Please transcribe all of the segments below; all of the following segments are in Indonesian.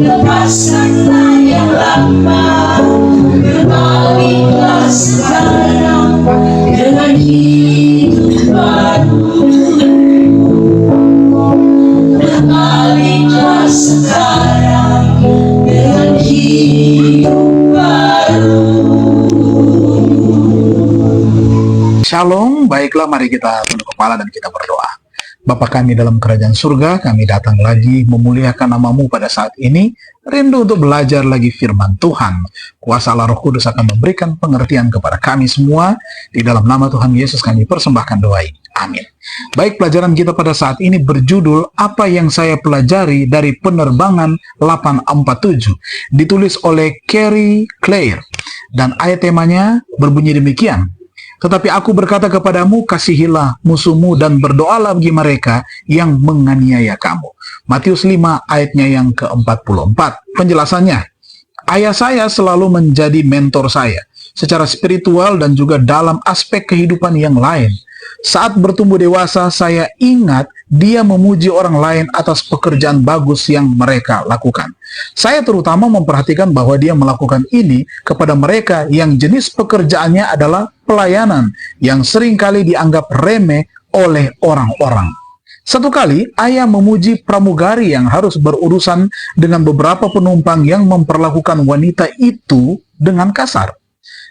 lepaskanlah yang lama, berbalikan sekarang dengan hidup baru. Berbaliklah sekarang dengan hidup baru. Shalom, baiklah mari kita tunduk kepala dan kita berdoa. Bapa kami dalam kerajaan surga, kami datang lagi memuliakan nama-Mu pada saat ini, rindu untuk belajar lagi firman Tuhan. Kuasa Allah Roh Kudus akan memberikan pengertian kepada kami semua. Di dalam nama Tuhan Yesus kami persembahkan doa ini. Amin. Baik, pelajaran kita pada saat ini berjudul Apa yang saya pelajari dari Penerbangan 847, ditulis oleh Carrie Claire, dan ayat temanya berbunyi demikian. Tetapi aku berkata kepadamu, kasihilah musuhmu dan berdoalah bagi mereka yang menganiaya kamu. Matius 5 ayatnya yang ke-44. Penjelasannya, ayah saya selalu menjadi mentor saya, secara spiritual dan juga dalam aspek kehidupan yang lain. Saat bertumbuh dewasa, saya ingat dia memuji orang lain atas pekerjaan bagus yang mereka lakukan. Saya terutama memperhatikan bahwa dia melakukan ini kepada mereka yang jenis pekerjaannya adalah pelayanan, yang seringkali dianggap remeh oleh orang-orang. Satu kali, ayah memuji pramugari yang harus berurusan dengan beberapa penumpang yang memperlakukan wanita itu dengan kasar.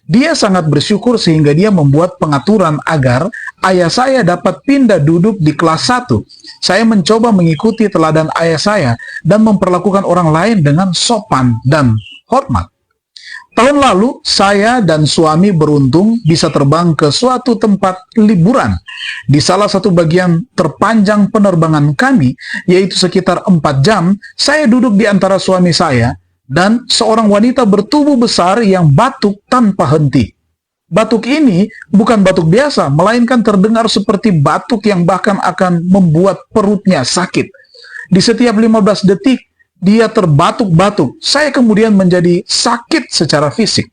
Dia sangat bersyukur sehingga dia membuat pengaturan agar ayah saya dapat pindah duduk di kelas 1. Saya mencoba mengikuti teladan ayah saya dan memperlakukan orang lain dengan sopan dan hormat. Tahun lalu, saya dan suami beruntung bisa terbang ke suatu tempat liburan. Di salah satu bagian terpanjang penerbangan kami, yaitu sekitar 4 jam, saya duduk di antara suami saya dan seorang wanita bertubuh besar yang batuk tanpa henti. Batuk ini bukan batuk biasa, melainkan terdengar seperti batuk yang bahkan akan membuat perutnya sakit. Di setiap 15 detik, dia terbatuk-batuk. Saya kemudian menjadi sakit secara fisik.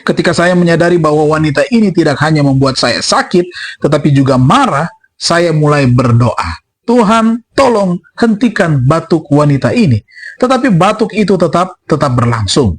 Ketika saya menyadari bahwa wanita ini tidak hanya membuat saya sakit, tetapi juga marah, saya mulai berdoa. Tuhan, tolong hentikan batuk wanita ini. Tetapi batuk itu tetap berlangsung.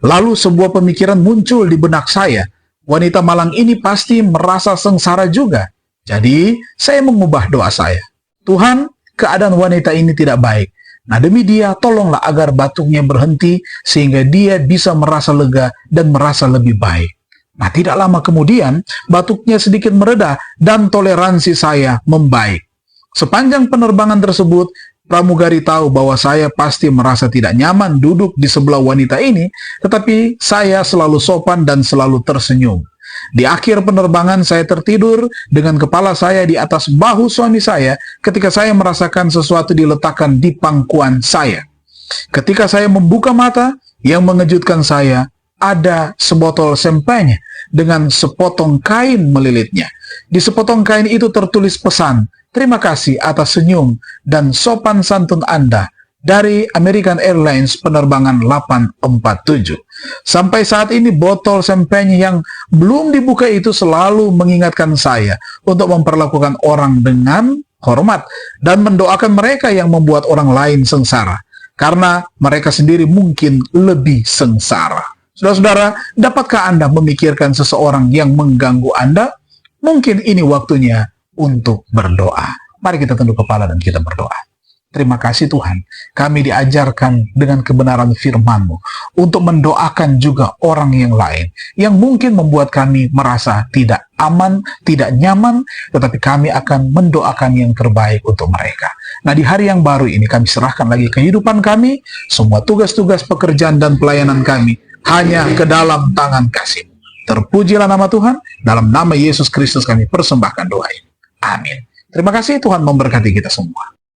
Lalu sebuah pemikiran muncul di benak saya. Wanita malang ini pasti merasa sengsara juga. Jadi, saya mengubah doa saya. Tuhan, keadaan wanita ini tidak baik. Nah, demi dia, tolonglah agar batuknya berhenti sehingga dia bisa merasa lega dan merasa lebih baik. Nah, tidak lama kemudian, batuknya sedikit mereda dan toleransi saya membaik. Sepanjang penerbangan tersebut, pramugari tahu bahwa saya pasti merasa tidak nyaman duduk di sebelah wanita ini, tetapi saya selalu sopan dan selalu tersenyum. Di akhir penerbangan, saya tertidur dengan kepala saya di atas bahu suami saya ketika saya merasakan sesuatu diletakkan di pangkuan saya. Ketika saya membuka mata, yang mengejutkan saya, ada sebotol champagne dengan sepotong kain melilitnya. Di sepotong kain itu tertulis pesan, "Terima kasih atas senyum dan sopan santun Anda dari American Airlines penerbangan 847. Sampai saat ini botol champagne yang belum dibuka itu selalu mengingatkan saya untuk memperlakukan orang dengan hormat dan mendoakan mereka yang membuat orang lain sengsara, karena mereka sendiri mungkin lebih sengsara. Saudara-saudara, dapatkah Anda memikirkan seseorang yang mengganggu Anda? Mungkin ini waktunya untuk berdoa. Mari kita tunduk kepala dan kita berdoa. Terima kasih Tuhan, kami diajarkan dengan kebenaran firman-Mu untuk mendoakan juga orang yang lain yang mungkin membuat kami merasa tidak aman, tidak nyaman, tetapi kami akan mendoakan yang terbaik untuk mereka. Nah, di hari yang baru ini kami serahkan lagi kehidupan kami, semua tugas-tugas pekerjaan dan pelayanan kami hanya ke dalam tangan kasih. Terpujilah nama Tuhan, dalam nama Yesus Kristus kami persembahkan doa ini. Amin. Terima kasih, Tuhan memberkati kita semua.